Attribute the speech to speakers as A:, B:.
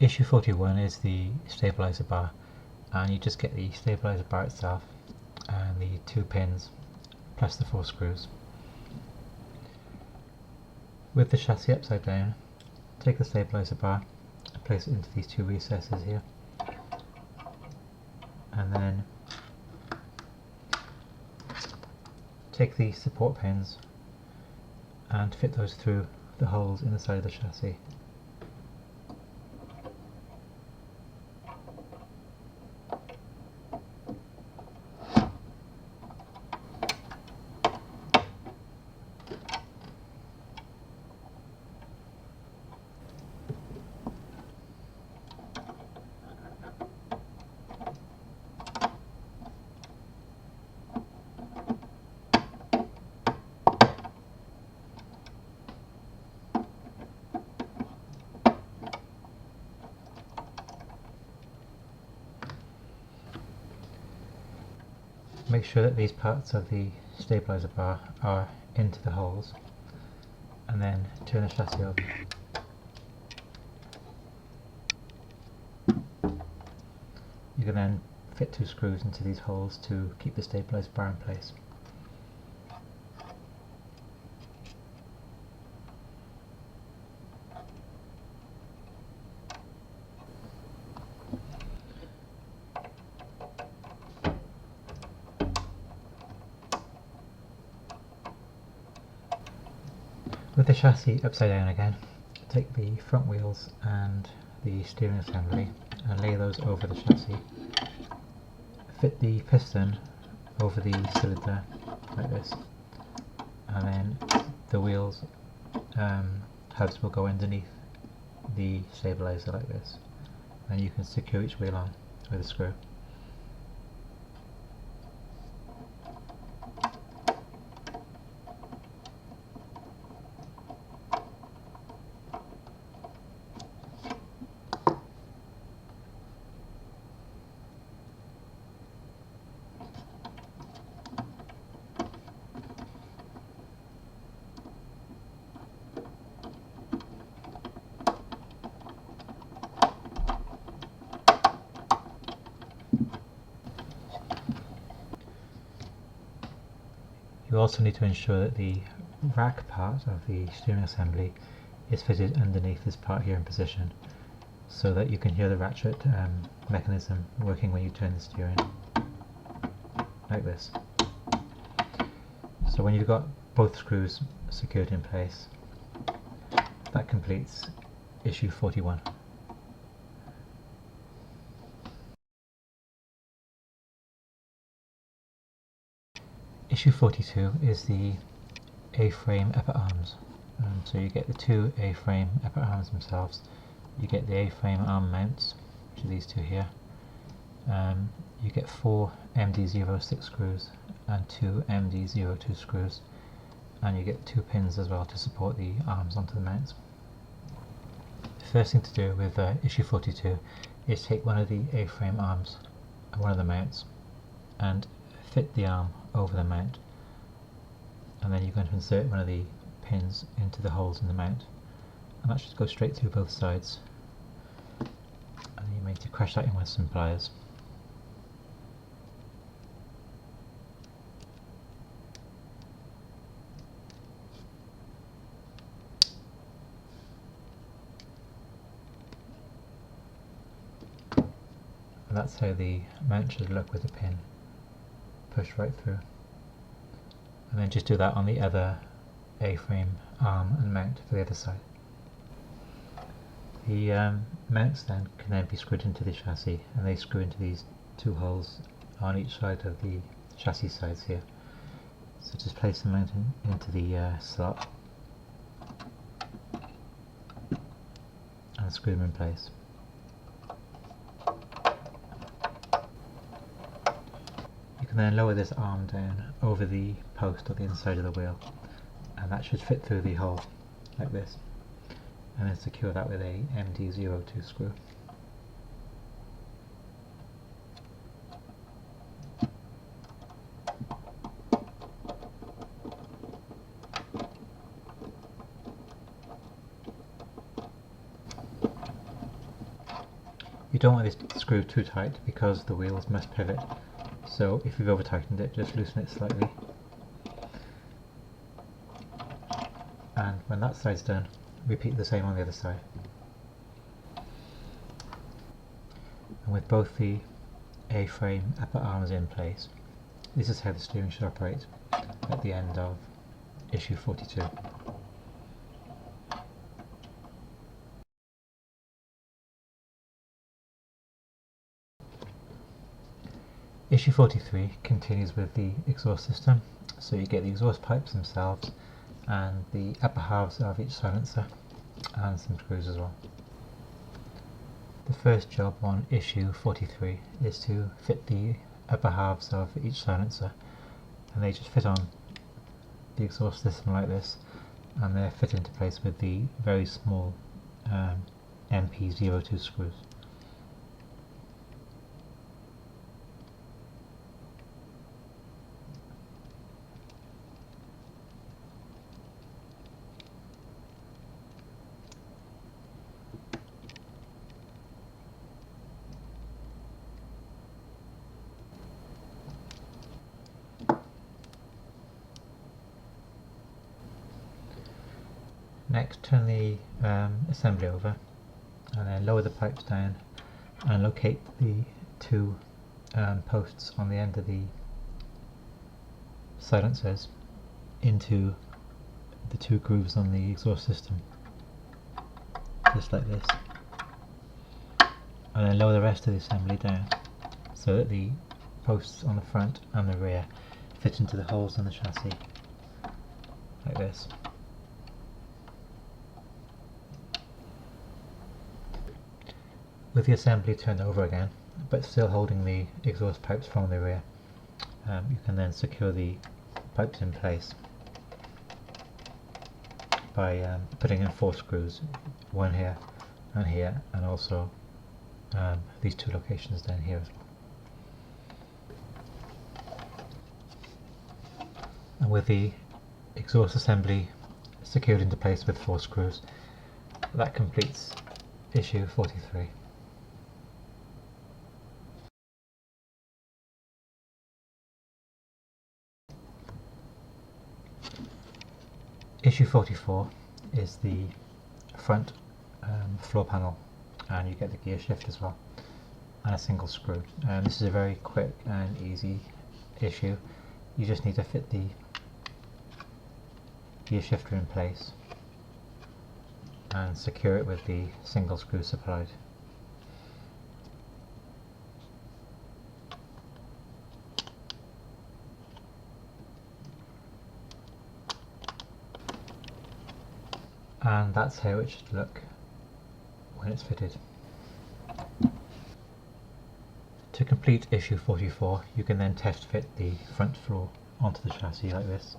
A: Issue 41 is the stabilizer bar, and you just get the stabilizer bar itself and the 2 pins plus the 4 screws. With the chassis upside down, take the stabilizer bar and place it into these 2 recesses here, and then take the support pins and fit those through the holes in the side of the chassis. Make sure that these parts of the stabilizer bar are into the holes, and then turn the chassis over. You can then fit 2 screws into these holes to keep the stabilizer bar in place. With the chassis upside down again, take the front wheels and the steering assembly and lay those over the chassis. Fit the piston over the cylinder like this, and then the wheels hubs will go underneath the stabilizer like this, and you can secure each wheel on with a screw. You also need to ensure that the rack part of the steering assembly is fitted underneath this part here in position, so that you can hear the ratchet mechanism working when you turn the steering, like this. So when you've got both screws secured in place, that completes issue 41. Issue 42 is the A-frame upper arms. So you get the 2 A-frame upper arms themselves. You get the A-frame arm mounts, which are these 2 here. You get 4 MD06 screws and 2 MD02 screws, and you get 2 pins as well to support the arms onto the mounts. The first thing to do with issue 42 is take one of the A-frame arms and one of the mounts and fit the arm over the mount, and then you're going to insert one of the pins into the holes in the mount, and that should go straight through both sides, and you may need to crush that in with some pliers. And that's how the mount should look with the pin pushed right through. And then just do that on the other A-frame arm and mount for the other side. The mounts then can then be screwed into the chassis, and they screw into these 2 holes on each side of the chassis sides here. So just place the mount into the slot and screw them in place. You can then lower this arm down over the post on the inside of the wheel, and that should fit through the hole like this, and then secure that with a MD02 screw. You don't want this screw too tight because the wheels must pivot, so if you've over tightened it, just loosen it slightly. And when that side's done, repeat the same on the other side. And with both the A-frame upper arms in place, this is how the steering should operate at the end of issue 42. Issue 43 continues with the exhaust system, so you get the exhaust pipes themselves and the upper halves of each silencer and some screws as well. The first job on issue 43 is to fit the upper halves of each silencer, and they just fit on the exhaust system like this, and they're fit into place with the very small MP02 screws. Next, turn the assembly over and then lower the pipes down and locate the two posts on the end of the silencers into the two grooves on the exhaust system, just like this, and then lower the rest of the assembly down so that the posts on the front and the rear fit into the holes in the chassis, like this. With the assembly turned over again, but still holding the exhaust pipes from the rear, you can then secure the pipes in place by putting in 4 screws, one here, and also these 2 locations down here as well. And with the exhaust assembly secured into place with 4 screws, that completes issue 43. Issue 44 is the front floor panel, and you get the gear shift as well, and a single screw. This is a very quick and easy issue. You just need to fit the gear shifter in place and secure it with the single screw supplied. And that's how it should look when it's fitted. To complete issue 44, you can then test fit the front floor onto the chassis like this.